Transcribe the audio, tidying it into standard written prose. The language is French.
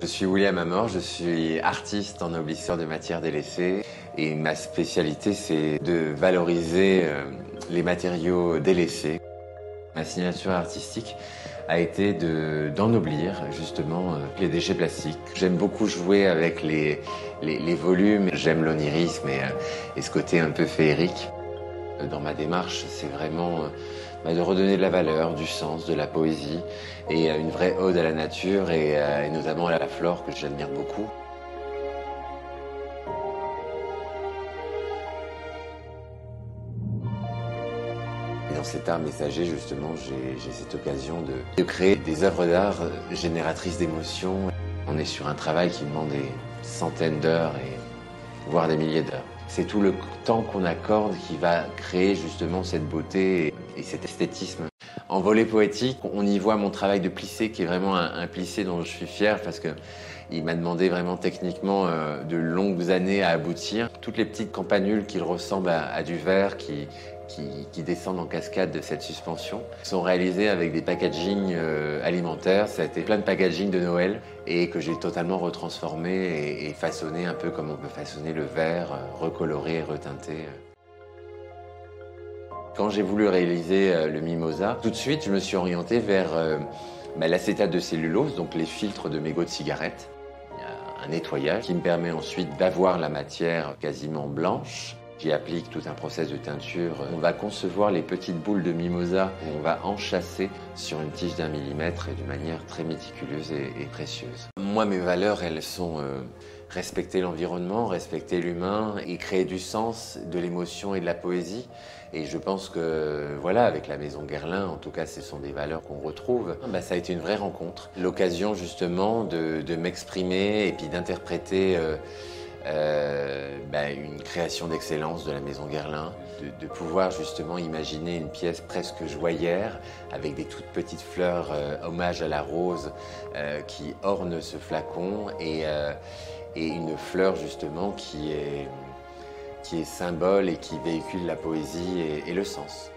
Je suis William Amor, je suis artiste ennoblisseur de matières délaissées et ma spécialité c'est de valoriser les matériaux délaissés. Ma signature artistique a été d'ennoblir justement les déchets plastiques. J'aime beaucoup jouer avec les volumes, j'aime l'onirisme et ce côté un peu féerique. Dans ma démarche, c'est vraiment de redonner de la valeur, du sens, de la poésie et une vraie ode à la nature et notamment à la flore que j'admire beaucoup. Et dans cet art messager, justement, j'ai cette occasion de créer des œuvres d'art génératrices d'émotions. On est sur un travail qui demande des centaines d'heures voire des milliers d'heures. C'est tout le temps qu'on accorde qui va créer justement cette beauté et cet esthétisme. En volet poétique, on y voit mon travail de plissé qui est vraiment un plissé dont je suis fier parce que il m'a demandé vraiment techniquement de longues années à aboutir. Toutes les petites campanules qui ressemblent à du verre qui descendent en cascade de cette suspension sont réalisées avec des packagings alimentaires. Ça a été plein de packaging de Noël et que j'ai totalement retransformé et façonné un peu comme on peut façonner le verre, recoloré et reteinté. Quand j'ai voulu réaliser le mimosa, tout de suite je me suis orienté vers l'acétate de cellulose, donc les filtres de mégots de cigarettes. Il y a un nettoyage qui me permet ensuite d'avoir la matière quasiment blanche. J'y applique tout un process de teinture. On va concevoir les petites boules de mimosa qu'on va enchâsser sur une tige d'1 millimètre et d'une manière très méticuleuse et précieuse. Moi, mes valeurs, elles sont respecter l'environnement, respecter l'humain et créer du sens, de l'émotion et de la poésie. Et je pense que, voilà, avec la Maison Guerlain, en tout cas, ce sont des valeurs qu'on retrouve. Ça a été une vraie rencontre. L'occasion, justement, de m'exprimer et puis d'interpréter une création d'excellence de la Maison Guerlain, de pouvoir justement imaginer une pièce presque joyère avec des toutes petites fleurs hommage à la rose qui ornent ce flacon et une fleur justement qui est symbole et qui véhicule la poésie et le sens.